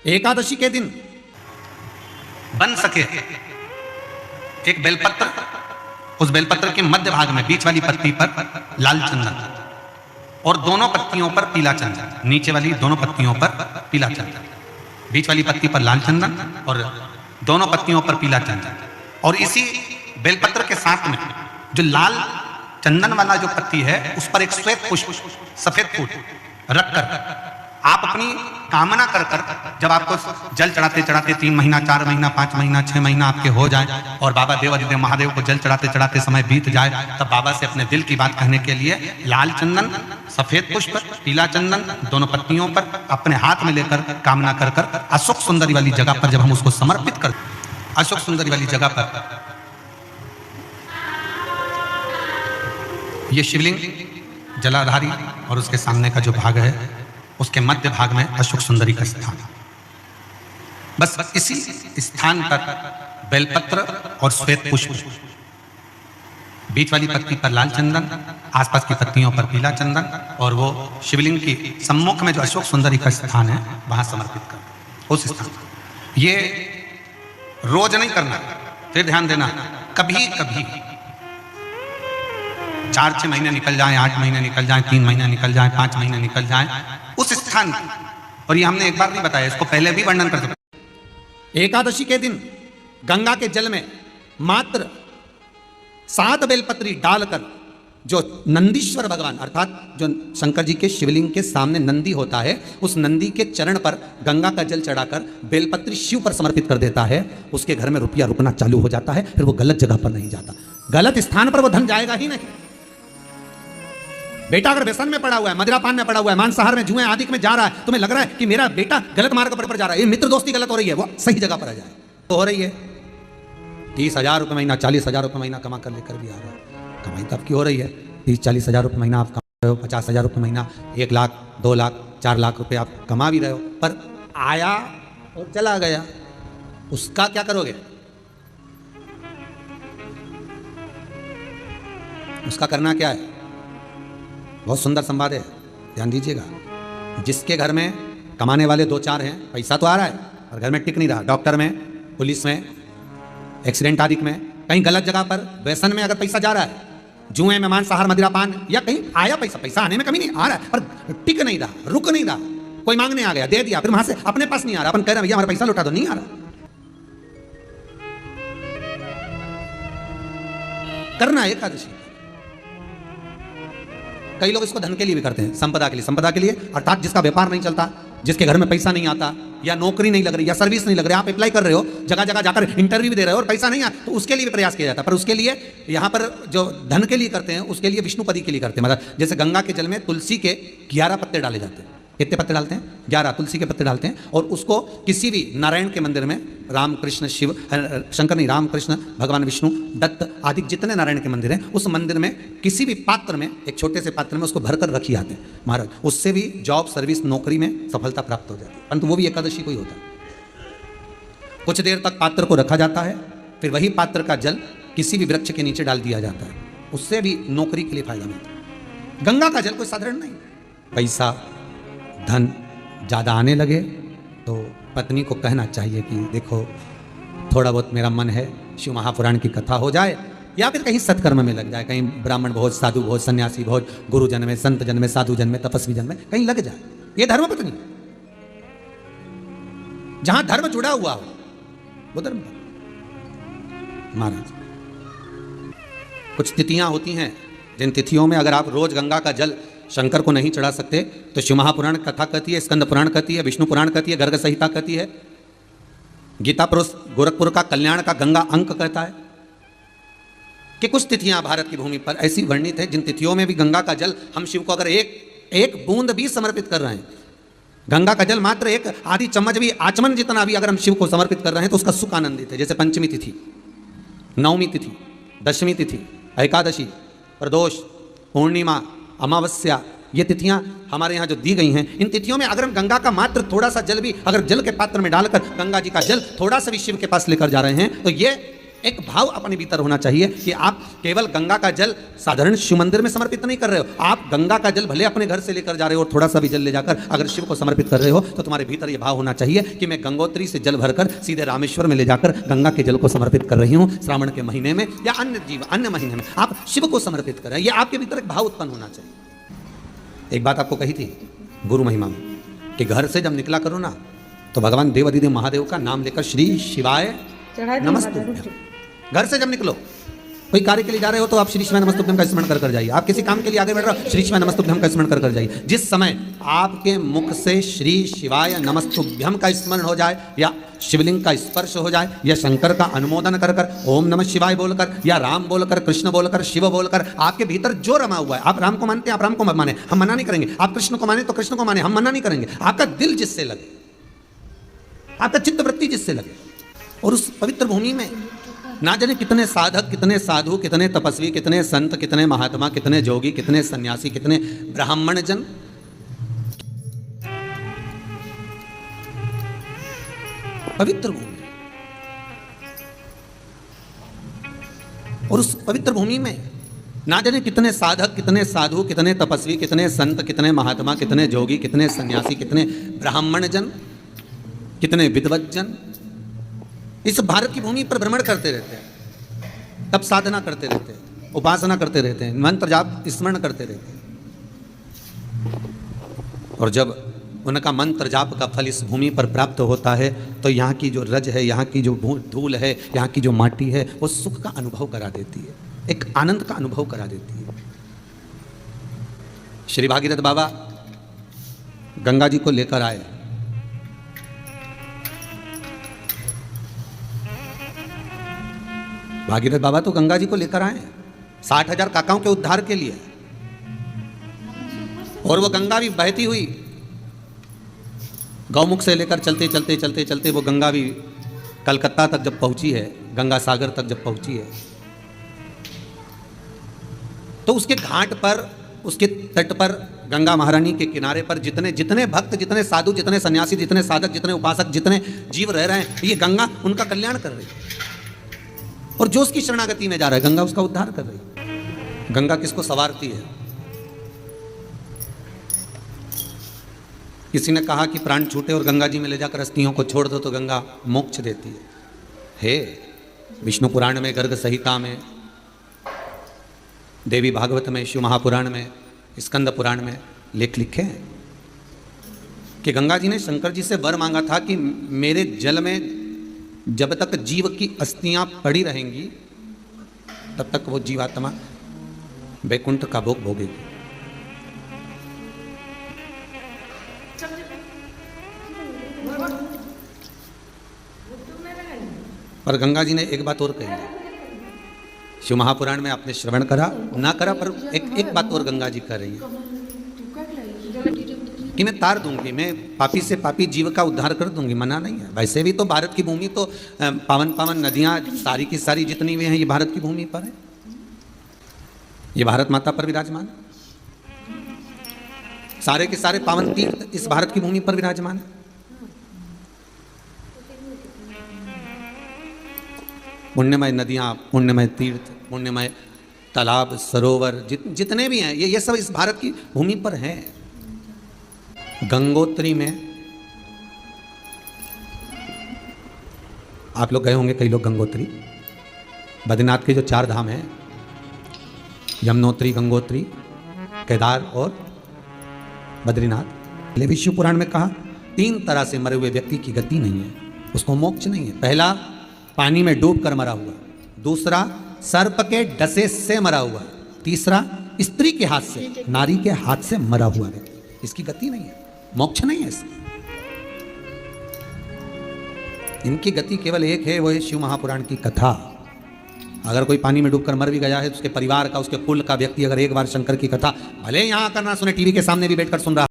एकादशी के दिन बन सके एक बेलपत्र, उस बेलपत्र के मध्य भाग में बीच वाली पत्ती पर लाल चंदन और दोनों पत्तियों पर पीला चंदन, नीचे वाली दोनों पत्तियों पर पीला चंदन, बीच वाली पत्ती पर लाल चंदन और दोनों पत्तियों पर पीला चंदन। और इसी बेलपत्र के साथ में जो लाल चंदन वाला जो पत्ती है उस पर एक श्वेत पुष्प, सफेद फूल रखकर आप अपनी कामना कर कर जब आपको जल चढ़ाते चढ़ाते 3 महीना 4 महीना 5 महीना 6 महीना आपके हो जाए और बाबा देवाधिदेव महादेव को जल चढ़ाते चढ़ाते समय बीत जाए, तब बाबा से अपने दिल की बात कहने के लिए लाल चंदन, सफेद पुष्प, पीला चंदन दोनों पत्तियों पर अपने हाथ में लेकर कामना कर कर अशोक सुंदरी वाली जगह पर जब हम उसको समर्पित कर, अशोक सुंदरी वाली जगह पर ये शिवलिंग जलाधारी और उसके सामने का जो भाग है उसके मध्य भाग में अशोक सुंदरी का स्थान। बस इसी स्थान पर बेलपत्र और श्वेत पुष्प, बीच वाली पत्ती पर लाल चंदन, आसपास की पत्तियों पर पीला चंदन और वो शिवलिंग की सम्मुख में जो अशोक सुंदरी का स्थान है वहां समर्पित कर उस स्थान। ये रोज नहीं करना, फिर ध्यान देना, कभी कभी 4-6 महीने निकल जाएं, 8 महीने निकल जाएं, 3 महीने निकल जाएं, 5 महीने निकल जाएं उस स्थान की। और ये हमने एक बार नहीं बताया, इसको पहले भी वर्णन कर सकते। एकादशी के दिन गंगा के जल में मात्र 7 बेलपत्री डालकर जो नंदीश्वर भगवान अर्थात जो शंकर जी के शिवलिंग के सामने नंदी होता है, उस नंदी के चरण पर गंगा का जल चढ़ाकर बेलपत्री शिव पर समर्पित कर देता है, उसके घर में रुपया रुकना चालू हो जाता है। फिर वो गलत जगह पर नहीं जाता, गलत स्थान पर वो धन जाएगा ही नहीं। बेटा अगर व्यसन में पड़ा हुआ है, मदिरापान में पड़ा हुआ है, मांसाहार में, जुए आदि में जा रहा है, तुम्हें लग रहा है कि मेरा बेटा गलत मार्ग पर जा रहा है, ये मित्र दोस्ती गलत हो रही है, वो सही जगह पर आ जाए तो हो रही है। 30,000 रुपये महीना, 40,000 रुपये महीना कमा कर लेकर भी आ रहा है, कमाई तब की हो रही है। 30-40 हज़ार रुपये महीना आप कमा रहे हो, 50,000 रुपये महीना, 1 लाख 2 लाख 4 लाख रुपये आप कमा भी रहे हो, पर आया और चला गया, उसका क्या करोगे? उसका करना क्या है? बहुत सुंदर संवाद है, ध्यान दीजिएगा। जिसके घर में कमाने वाले 2-4 हैं, पैसा तो आ रहा है और घर में टिक नहीं रहा, डॉक्टर में, पुलिस में, एक्सीडेंट आदि में, कहीं गलत जगह पर व्यसन में अगर पैसा जा रहा है, जुए में, मांसाहार, मदिरापान, या कहीं आया पैसा आने में कमी नहीं, आ रहा है पर टिक नहीं रहा, रुक नहीं रहा, कोई मांगने आ गया, दे दिया, फिर वहां से अपने पास नहीं आ रहा, अपन कह रहे हैं भैया हमारा पैसा लौटा दो, नहीं आ रहा। करना है एकादशी। कई लोग इसको धन के लिए भी करते हैं, संपदा के लिए, संपदा के लिए अर्थात जिसका व्यापार नहीं चलता, जिसके घर में पैसा नहीं आता, या नौकरी नहीं लग रही, या सर्विस नहीं लग रही, आप अप्लाई कर रहे हो, जगह जगह जाकर इंटरव्यू भी दे रहे हो और पैसा नहीं आता, तो उसके लिए भी प्रयास किया जाता है। पर उसके लिए यहाँ पर जो धन के लिए करते हैं, उसके लिए विष्णुपदी के लिए करते हैं। मतलब जैसे गंगा के जल में तुलसी के 11 पत्ते डाले जाते हैं। कितने पत्ते डालते हैं? 11 तुलसी के पत्ते डालते हैं और उसको किसी भी नारायण के मंदिर में, राम कृष्ण शिव, शंकर नहीं, राम कृष्ण भगवान विष्णु, दत्त आदि जितने नारायण के मंदिर हैं, उस मंदिर में किसी भी पात्र में, एक छोटे से पात्र में उसको भरकर रखी जाते हैं महाराज। उससे भी जॉब, सर्विस, नौकरी में सफलता प्राप्त हो जाती है, परंतु वो भी एकादशी को ही होता है। कुछ देर तक पात्र को रखा जाता है, फिर वही पात्र का जल किसी भी वृक्ष के नीचे डाल दिया जाता है, उससे भी नौकरी के लिए फायदा मिलता है। गंगा का जल कोई साधारण नहीं। पैसा धन ज़्यादा आने लगे तो पत्नी को कहना चाहिए कि देखो थोड़ा बहुत मेरा मन है, शिव महापुराण की कथा हो जाए, या फिर कहीं सत्कर्म में लग जाए, कहीं ब्राह्मण भोज, साधु भोज, सन्यासी भोज, गुरुजन में, संत जन में, साधु जन में, तपस्वी जन में कहीं लग जाए। ये धर्म पत्नी, जहां धर्म जुड़ा हुआ हो वो धर्म। महाराज कुछ तिथियां होती हैं, जिन तिथियों में अगर आप रोज गंगा का जल शंकर को नहीं चढ़ा सकते तो शिव महापुराण कथा कहती है, स्कंद पुराण कहती है, विष्णु पुराण कहती है, गर्ग संहिता कहती है, गीता पुरुष गोरखपुर का कल्याण का गंगा अंक कहता है कि कुछ तिथियां भारत की भूमि पर ऐसी वर्णित है जिन तिथियों में भी गंगा का जल हम शिव को अगर एक बूंद भी समर्पित कर रहे हैं, गंगा का जल मात्र एक आधी चम्मच भी, आचमन जितना भी अगर हम शिव को समर्पित कर रहे हैं तो उसका सुख आनंदित है। जैसे पंचमी तिथि, नवमी तिथि, दशमी तिथि, एकादशी, प्रदोष, पूर्णिमा, अमावस्या, ये तिथियां हमारे यहाँ जो दी गई हैं, इन तिथियों में अगर हम गंगा का मात्र थोड़ा सा जल भी अगर जल के पात्र में डालकर गंगा जी का जल थोड़ा सा भी शिव के पास लेकर जा रहे हैं तो ये एक भाव अपने भीतर होना चाहिए कि आप केवल गंगा का जल साधारण शिव मंदिर में समर्पित नहीं कर रहे हो, आप गंगा का जल भले अपने घर से लेकर जा रहे हो और थोड़ा सा भी जल ले जाकर अगर शिव को समर्पित कर रहे हो तो तुम्हारे भीतर यह भाव होना चाहिए कि मैं गंगोत्री से जल भरकर सीधे रामेश्वर में ले जाकर गंगा के जल को समर्पित कर रही हूँ श्रावण के महीने में या अन्य महीने में आप शिव को समर्पित करें। यह आपके भीतर एक भाव उत्पन्न होना चाहिए। एक बात आपको कही थी गुरु महिमा में कि घर से जब निकला करो ना तो भगवान देव अधिदेव महादेव का नाम लेकर श्री शिवाय नमस्तुभ्यम। घर से जब निकलो कोई कार्य के लिए जा रहे हो तो आप श्री शिवाय नमस्तुभ्यम का स्मरण कर जाइए। आप किसी काम के लिए आगे बढ़ रहे हो श्री शिवाय नमस्तुभ्यम का स्मरण कर जाइए। जिस समय आपके मुख से श्री शिवाय नमस्तुभ्यम का स्मरण हो जाए या शिवलिंग का स्पर्श हो जाए या शंकर का अनुमोदन कर कर ओम नमः शिवाय बोलकर या राम बोलकर कृष्ण बोलकर शिव बोलकर आपके भीतर जो रमा हुआ है, आप राम को मानते हैं आप राम को मत माने, हम मना नहीं करेंगे। आप कृष्ण को माने तो कृष्ण को माने, हम मना नहीं करेंगे। आपका दिल जिससे लगे, आपका चित्त वृत्ति जिससे लगे, और उस पवित्र भूमि में ना जाने कितने साधक, कितने साधु, कितने तपस्वी, कितने संत, कितने महात्मा, कितने जोगी, कितने सन्यासी, कितने ब्राह्मण जन पवित्र भूमि, और उस पवित्र भूमि में ना जाने कितने साधक, कितने साधु, कितने तपस्वी, कितने संत, कितने महात्मा, कितने जोगी, कितने सन्यासी, कितने ब्राह्मण जन, कितने विद्वत जन इस भारत की भूमि पर भ्रमण करते रहते हैं, तब साधना करते रहते हैं, उपासना करते रहते हैं, मंत्र जाप स्मरण करते रहते हैं। और जब उनका मंत्र जाप का फल इस भूमि पर प्राप्त होता है तो यहाँ की जो रज है, यहाँ की जो धूल है, यहाँ की जो माटी है वो सुख का अनुभव करा देती है, एक आनंद का अनुभव करा देती है। श्री भागीरथ बाबा गंगा जी को लेकर आए। भागीरथ बाबा तो गंगा जी को लेकर आए 60,000 काकाओं के उद्धार के लिए, और वो गंगा भी बहती हुई गौमुख से लेकर चलते चलते चलते चलते वो गंगा भी कलकत्ता तक जब पहुंची है, गंगा सागर तक जब पहुंची है तो उसके घाट पर, उसके तट पर, गंगा महारानी के किनारे पर जितने जितने भक्त, जितने साधु, जितने सन्यासी, जितने साधक, जितने उपासक, जितने जीव रह रहे हैं, ये गंगा उनका कल्याण कर रही है। और जो उसकी शरणागति में जा रहा है गंगा उसका उद्धार कर रही है। गंगा किसको संवारती है? किसी ने कहा कि प्राण छूटे और गंगा जी में ले जाकर अस्थियों को छोड़ दो तो गंगा मोक्ष देती है। विष्णु पुराण में, गर्ग संहिता में, देवी भागवत में, शिव महापुराण में, स्कंद पुराण में लेख लिखे हैं कि गंगा जी ने शंकर जी से वर मांगा था कि मेरे जल में जब तक जीव की अस्थियां पड़ी रहेंगी तब तक वो जीवात्मा वैकुंठ का भोग भोगेगी। पर गंगा जी ने एक बात और कही, शिव महापुराण में आपने श्रवण करा ना करा, पर एक बात और गंगा जी कर रही है कि मैं तार दूंगी, मैं पापी से पापी जीव का उद्धार कर दूंगी, मना नहीं है। वैसे भी तो भारत की भूमि तो पावन पावन नदियां सारी की सारी जितनी भी हैं ये भारत की भूमि पर है, ये भारत माता पर विराजमान है, सारे के सारे पावन तीर्थ इस भारत की भूमि पर विराजमान है। पुण्यमय नदियां, पुण्यमय तीर्थ, पुण्यमय तालाब, सरोवर जितने भी हैं ये सब इस भारत की भूमि पर हैं। गंगोत्री में आप लोग गए होंगे, कई लोग गंगोत्री, बद्रीनाथ के जो 4 धाम हैं, यमुनोत्री, गंगोत्री, केदार और बद्रीनाथ। विष्णु पुराण में कहा 3 तरह से मरे हुए व्यक्ति की गति नहीं है, उसको मोक्ष नहीं है। पहला पानी में डूब कर मरा हुआ, दूसरा सर्प के डसे से मरा हुआ, तीसरा स्त्री के हाथ से, नारी के हाथ से मरा हुआ व्यक्ति, इसकी गति नहीं है, मोक्ष नहीं है इसकी। इनकी गति केवल एक है, वो है शिव महापुराण की कथा। अगर कोई पानी में डूबकर मर भी गया है तो उसके परिवार का, उसके कुल का व्यक्ति अगर एक बार शंकर की कथा भले यहाँ आकर ना सुने, टीवी के सामने भी बैठकर सुन रहा